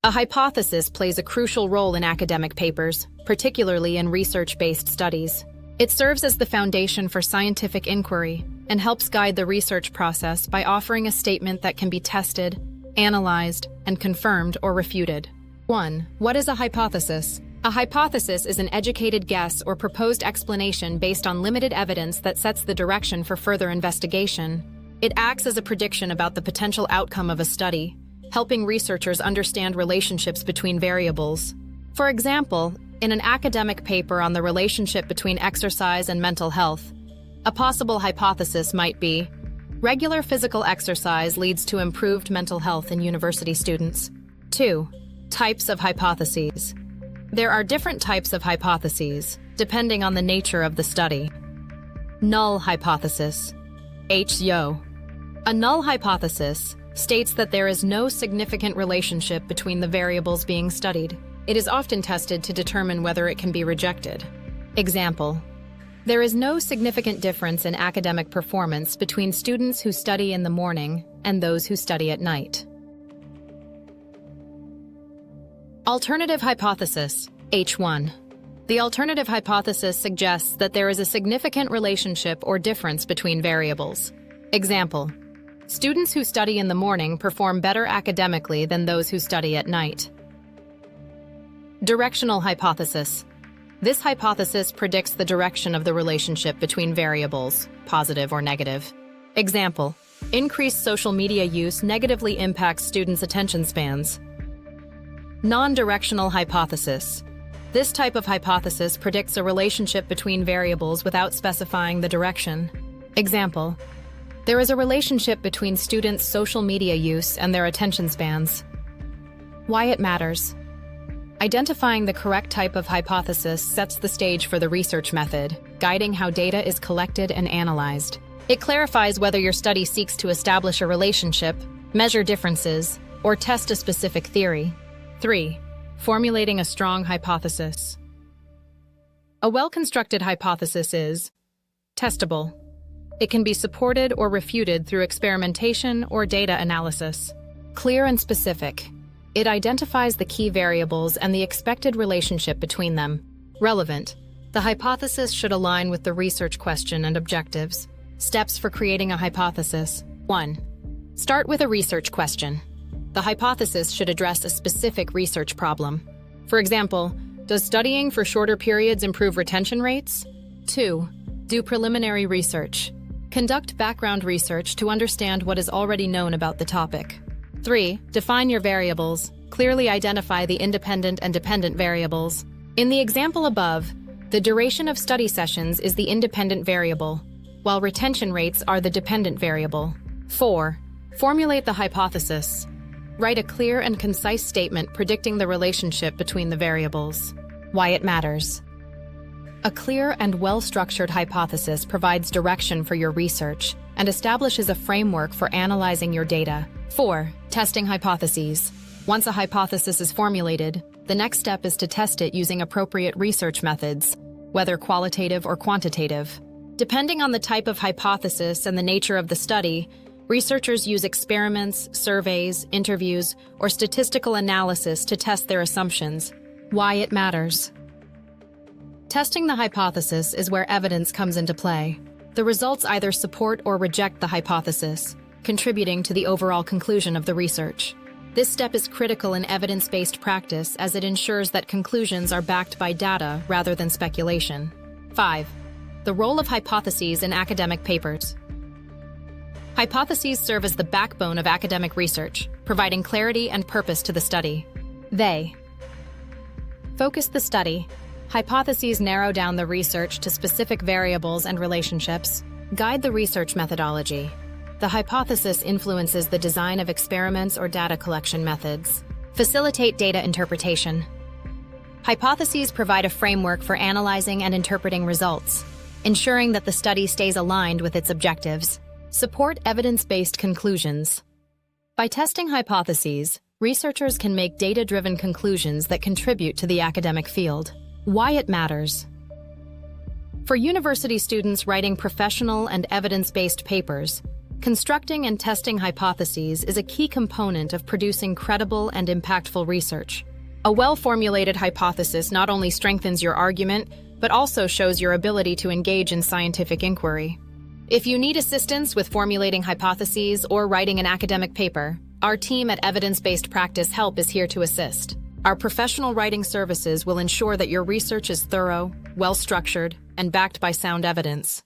A hypothesis plays a crucial role in academic papers, particularly in research-based studies. It serves as the foundation for scientific inquiry and helps guide the research process by offering a statement that can be tested, analyzed, and confirmed or refuted. 1. What is a hypothesis? A hypothesis is an educated guess or proposed explanation based on limited evidence that sets the direction for further investigation. It acts as a prediction about the potential outcome of a study, helping researchers understand relationships between variables. For example, in an academic paper on the relationship between exercise and mental health, a possible hypothesis might be, regular physical exercise leads to improved mental health in university students. 2. Types of hypotheses. There are different types of hypotheses, depending on the nature of the study. Null hypothesis. HYO. A null hypothesis states that there is no significant relationship between the variables being studied. It is often tested to determine whether it can be rejected. Example: there is no significant difference in academic performance between students who study in the morning and those who study at night. Alternative hypothesis, H1. The alternative hypothesis suggests that there is a significant relationship or difference between variables. Example: students who study in the morning perform better academically than those who study at night. Directional hypothesis. This hypothesis predicts the direction of the relationship between variables, positive or negative. Example: increased social media use negatively impacts students' attention spans. Non-directional hypothesis. This type of hypothesis predicts a relationship between variables without specifying the direction. Example: there is a relationship between students' social media use and their attention spans. Why it matters. Identifying the correct type of hypothesis sets the stage for the research method, guiding how data is collected and analyzed. It clarifies whether your study seeks to establish a relationship, measure differences, or test a specific theory. 3. Formulating a strong hypothesis. A well-constructed hypothesis is testable. It can be supported or refuted through experimentation or data analysis. Clear and specific. It identifies the key variables and the expected relationship between them. Relevant. The hypothesis should align with the research question and objectives. Steps for creating a hypothesis. 1. Start with a research question. The hypothesis should address a specific research problem. For example, does studying for shorter periods improve retention rates? 2. Do preliminary research. Conduct background research to understand what is already known about the topic. 3. Define your variables. Clearly identify the independent and dependent variables. In the example above, the duration of study sessions is the independent variable, while retention rates are the dependent variable. 4. Formulate the hypothesis. Write a clear and concise statement predicting the relationship between the variables. Why it matters. A clear and well-structured hypothesis provides direction for your research and establishes a framework for analyzing your data. 4. Testing hypotheses. Once a hypothesis is formulated, the next step is to test it using appropriate research methods, whether qualitative or quantitative. Depending on the type of hypothesis and the nature of the study, researchers use experiments, surveys, interviews, or statistical analysis to test their assumptions. Why it matters. Testing the hypothesis is where evidence comes into play. The results either support or reject the hypothesis, contributing to the overall conclusion of the research. This step is critical in evidence-based practice as it ensures that conclusions are backed by data rather than speculation. 5. The role of hypotheses in academic papers. Hypotheses serve as the backbone of academic research, providing clarity and purpose to the study. They focus the study. Hypotheses narrow down the research to specific variables and relationships, guide the research methodology. The hypothesis influences the design of experiments or data collection methods. Facilitate data interpretation. Hypotheses provide a framework for analyzing and interpreting results, ensuring that the study stays aligned with its objectives. Support evidence-based conclusions. By testing hypotheses, researchers can make data-driven conclusions that contribute to the academic field. Why it matters. For university students writing professional and evidence-based papers, Constructing and testing hypotheses is a key component of producing credible and impactful research. A well-formulated hypothesis not only strengthens your argument, but also shows your ability to engage in scientific inquiry. If you need assistance with formulating hypotheses or writing an academic paper, our team at Evidence-Based Practice Help is here to assist. Our professional writing services will ensure that your research is thorough, well-structured, and backed by sound evidence.